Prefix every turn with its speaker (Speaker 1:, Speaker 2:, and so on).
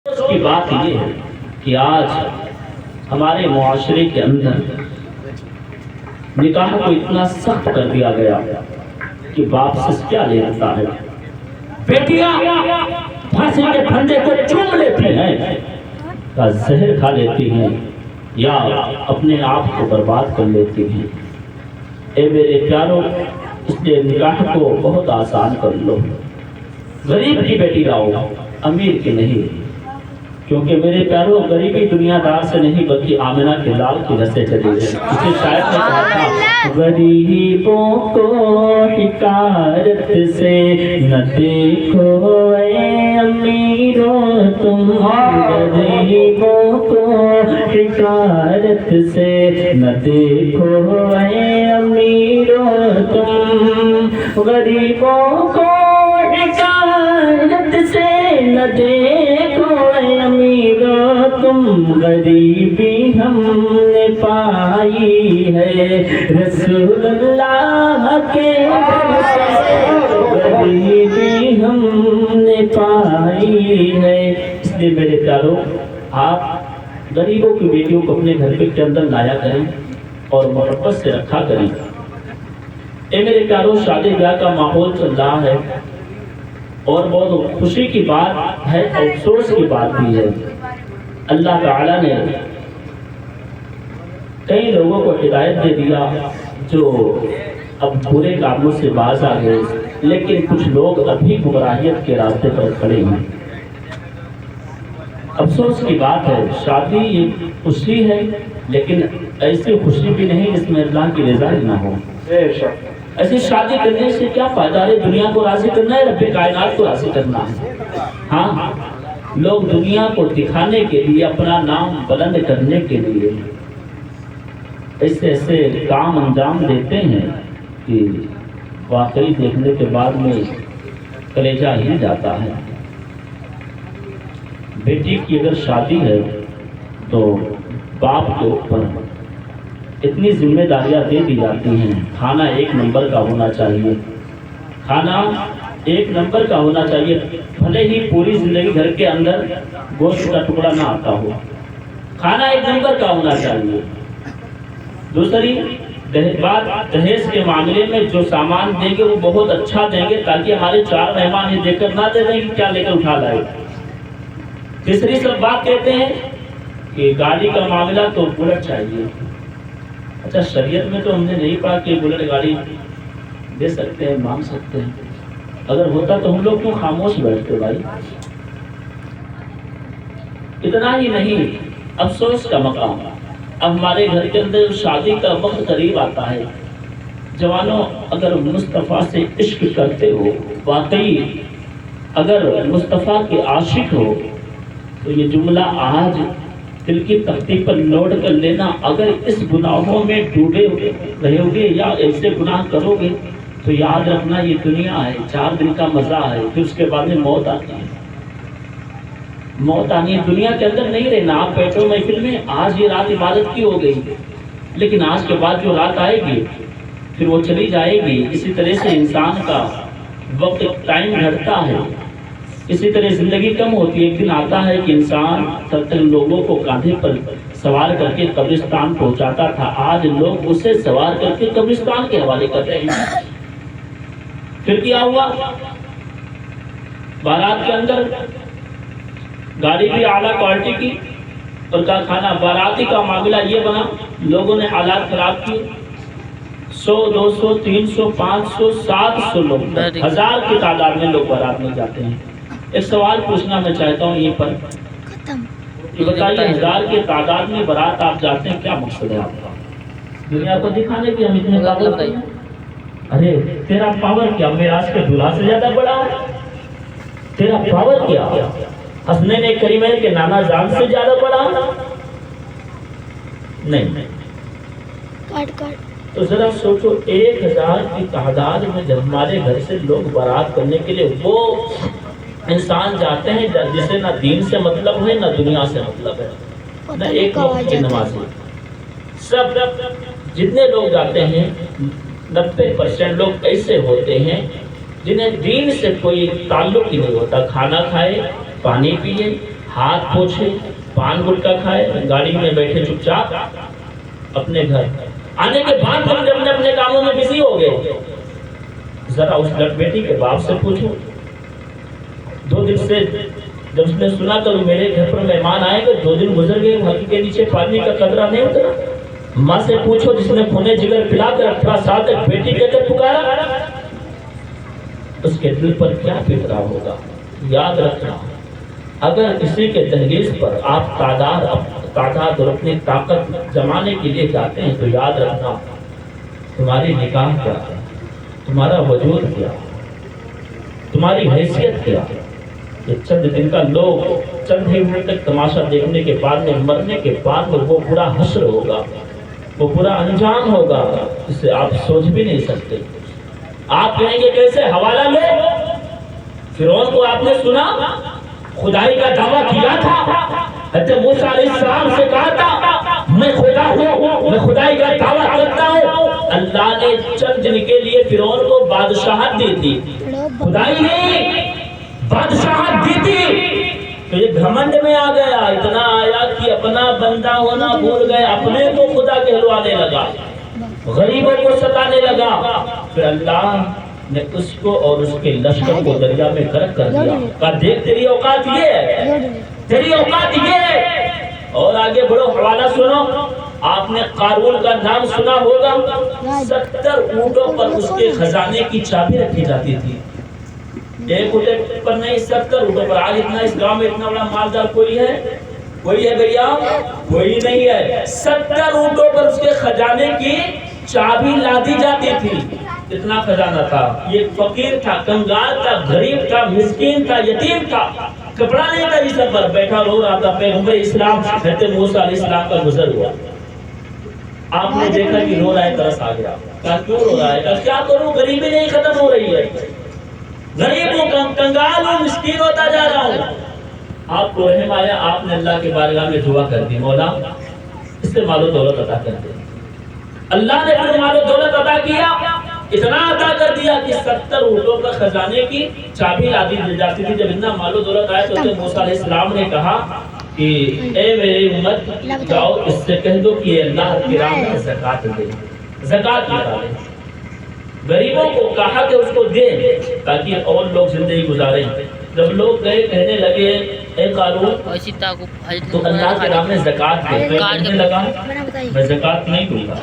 Speaker 1: اس کی بات یہ ہے کہ آج ہمارے معاشرے کے اندر نکاح کو اتنا سخت کر دیا گیا کہ باپ سے کیا لے لیتا ہے، بیٹیاں پھانسی کے پھندے کو چوم لیتی ہیں یا زہر کھا لیتی ہیں یا اپنے آپ کو برباد کر لیتی ہیں۔ اے میرے پیاروں، اس لیے نکاح کو بہت آسان کر لو، غریب کی بیٹی لاؤ، امیر کی نہیں، کیونکہ میرے پیاروں غریبی دنیا دار سے نہیں بلکہ آمنہ کے لال کی وجہ سے چلی ہے۔ اس لیے شاعر نے کہا تھا، غریبوں کو حکارت سے نہ دیکھو اے امیروں تم، غریبوں کو حکارت سے نہ دیکھو اے امیروں تم، غریبوں کو حکارت سے نہ دیکھو اے امیروں تم، غریبی ہم نے پائی ہے رسول اللہ کے گھر سے، غریبی ہم نے پائی ہے۔ اس لیے میرے پیاروں، آپ غریبوں کی بیٹیوں کو اپنے گھر کے اندر لایا کریں اور محبت سے رکھا کریں۔ اے میرے پیاروں، شادی بیاہ کا ماحول چل رہا ہے اور بہت خوشی کی بات ہے، افسوس کی بات بھی ہے۔ اللہ تعالیٰ نے کئی لوگوں کو ہدایت دے دیا جو اب برے کاموں سے باز آ گئے، لیکن کچھ لوگ ابھی گمراہیت کے راستے پر کھڑے ہیں۔ افسوس کی بات ہے، شادی یہ خوشی ہے لیکن ایسی خوشی بھی نہیں جس میں اللہ کی رضا نہ ہو۔ ایسی شادی کرنے سے کیا فائدہ ہے؟ دنیا کو راضی کرنا ہے، رب کائنات کو راضی کرنا ہے۔ ہاں، لوگ دنیا کو دکھانے کے لیے، اپنا نام بلند کرنے کے لیے ایسے ایسے کام انجام دیتے ہیں کہ واقعی دیکھنے کے بعد میں کلیجہ ہل جاتا ہے۔ بیٹی کی اگر شادی ہے تو باپ کے اوپر اتنی ذمہ داریاں دے دی جاتی ہیں۔ کھانا ایک نمبر کا ہونا چاہیے، کھانا ایک نمبر کا ہونا چاہیے، بھلے ہی پوری زندگی گھر کے اندر گوشت کا ٹکڑا نہ آتا ہو، کھانا ایک نمبر کا ہونا چاہیے۔ دوسری بات، دہیز کے معاملے میں جو سامان دیں گے وہ بہت اچھا دیں گے تاکہ ہمارے چار مہمان یہ دیکھ کر نہ دے دیں کہ کیا لے کر اٹھا لائے۔ تیسری سب بات کہتے ہیں کہ گاڑی کا معاملہ تو بلٹ چاہیے۔ اچھا، شریعت میں تو ہم نے نہیں پڑھا کہ بلٹ گاڑی دے سکتے ہیں، مانگ سکتے ہیں۔ اگر ہوتا تو ہم لوگ کیوں خاموش بیٹھتے بھائی؟ اتنا ہی نہیں، افسوس کا مقام، اب ہمارے گھر کے اندر شادی کا وقت قریب آتا ہے۔ جوانوں، اگر مصطفیٰ سے عشق کرتے ہو، واقعی اگر مصطفیٰ کے عاشق ہو تو یہ جملہ آج دل کی تختی پر نوٹ کر لینا، اگر اس گناہوں میں ڈوبے رہو گے یا ایسے گناہ کرو گے تو یاد رکھنا یہ دنیا ہے، 4 دن کا مزہ ہے، پھر اس کے بعد میں موت آتی ہے۔ موت آنی ہے، دنیا کے اندر نہیں رہنا۔ آپ بیٹھو محفل میں، آج یہ رات عبادت کی ہو گئی لیکن آج کے بعد جو رات آئے گی پھر وہ چلی جائے گی۔ اسی طرح سے انسان کا وقت ٹائم گھٹتا ہے، اسی طرح زندگی کم ہوتی ہے۔ ایک دن آتا ہے کہ انسان تک لوگوں کو کاندھے پر سوار کر کے قبرستان پہنچاتا تھا، آج لوگ اسے سوار کر کے قبرستان کے حوالے کر رہے ہیں۔ پھر کیا ہوا؟ بارات کے اندر گاڑی بھی اعلیٰ کوالٹی کی اور کا کھانا، باراتی کا معاملہ یہ بنا، لوگوں نے حالات خراب کی، 100 200 300 500 700 لوگ، 1000 کی تعداد میں لوگ بارات میں جاتے ہیں۔ ایک سوال پوچھنا میں چاہتا ہوں یہ پر کہ بتائیے 1000 کی تعداد میں بارات آپ جاتے ہیں، کیا مقصد ہے آپ کا؟ دنیا کو دکھانے کی ہم اتنے پاور ہیں؟ ارے تیرا پاور کیا معراج کے دلہا سے زیادہ بڑا ہے؟ تیرا پاور کیا حسنین کریمین کے نانا جان سے زیادہ بڑا ہے؟ نہیں۔ تو ذرا سوچو، 1000 کی تعداد میں جب ہمارے گھر سے لوگ بارات کرنے کے لیے وہ انسان جاتے ہیں جسے نہ دین سے مطلب ہے نہ دنیا سے مطلب ہے، نہ ایک وقت کی نمازی، سب جتنے لوگ جاتے ہیں 90% لوگ ایسے ہوتے ہیں جنہیں دین سے کوئی تعلق ہی نہیں ہوتا، کھانا کھائے پانی پیے ہاتھ پوچھے، پان گٹکا کھائے، گاڑی میں بیٹھے چپ چاپ اپنے گھر آنے کے بعد جب اپنے کاموں میں بزی ہو گئے، ذرا اس لڑ بیٹی کے باپ سے پوچھو، 2 دن سے جب اس نے سنا تو میرے گھر پر مہمان آئے گا، 2 دن گزر گئے، ہاتھی کے نیچے پانی کا قطرہ نہیں اترا۔ ماں سے پوچھو جس نے خون جگر پلا کر 18 سال تک بیٹی کہہ کر پکارا، اس کے دل پر کیا بیت رہا ہوگا۔ یاد رکھنا، اگر کسی کے دہلیز پر آپ تعداد اور اپنی طاقت جمانے کے لیے جاتے ہیں تو یاد رکھنا تمہاری نکاح کیا ہے، تمہارا وجود کیا، تمہاری حیثیت کیا۔ کہ چند دن کا لوگ چند ہی منٹ تک تماشا دیکھنے کے بعد میں مرنے کے بعد میں وہ برا حشر ہوگا، وہ برا انجام ہوگا جسے آپ سوچ بھی نہیں سکتے۔ آپ کہیں گے کیسے؟ حوالہ لے، فرعون کو آپ نے سنا خدائی کا دعویٰ کیا تھا، حضرت موسیٰ علیہ السلام سے کہا تھا میں خدا ہوں، میں خدائی کا دعویٰ کرتا ہوں۔ اللہ نے چند دن کے لیے فرعون کو بادشاہت دی تھی، خدائی نہیں بادشاہت دی تھی، تو یہ گھمنڈ میں آ گیا، اتنا آیا کہ اپنا بندہ ہونا بھول گئے، اپنے کو خدا کہلوانے لگا، غریبوں کو ستانے لگا۔ پھر اللہ نے اس کو اور اس کے لشکر کو دریا میں غرق کر دیا، کہا دیکھ تیری اوقات یہ ہے، تیری اوقات یہ ہے۔ اور آگے بڑھو، حوالہ سنو، آپ نے قارون کا نام سنا ہوگا، 70 اونٹوں پر اس کے خزانے کی چابی رکھی جاتی تھی، ایک اونٹ پر نہیں 70 اونٹوں پر۔ آج اتنا اس گاؤں میں اتنا بڑا مالدار کوئی ہے؟ کوئی ہے بھیا؟ کوئی نہیں ہے۔ 70 اونٹوں پر اس کے خزانے کی چابی لادی جاتی تھی، اتنا خزانہ تھا۔ یہ فقیر تھا، کنگال تھا، غریب تھا، مسکین تھا، یتیم تھا، کپڑا نہیں تھا جس پر بیٹھا رو رہا تھا۔ پیغمبر اسلام حضرت موسیٰ علیہ السلام کا گزر ہوا، آپ نے دیکھا کہ رو رہا ہے، ترس آ گیا، کہا کیوں رو رہا ہے؟ کہا کیا کروں، غریبی نہیں ختم ہو رہی ہے، غریب ہوں، کنگال ہوں، مسکین ہوتا جا رہا ہوں۔ آپ کو رحم آیا، آپ نے اللہ کے بارگاہ میں دعا کر دی، مولا اس سے مال و دولت عطا کر دے۔ اللہ نے پھر مال و دولت عطا کیا، اتنا عطا کر دیا کہ 70 اونٹوں پر خزانے کی چابی لادی جاتی تھی۔ جب اتنا مال و دولت آیا تو حضرت موسیٰ علیہ السلام نے کہا کہ اے میری امت، جاؤ اس سے کہہ دو کہ اللہ کی راہ میں زکوٰۃ دے، زکوٰۃ نکالے۔ غریبوں کو کہا کہ اس کو دے تاکہ اور لوگ زندگی گزاریں۔ جب لوگ گئے کہنے لگے اے قارون تو اللہ کی راہ میں زکوٰۃ دے، کہنے لگا میں زکوٰۃ نہیں دوں گا۔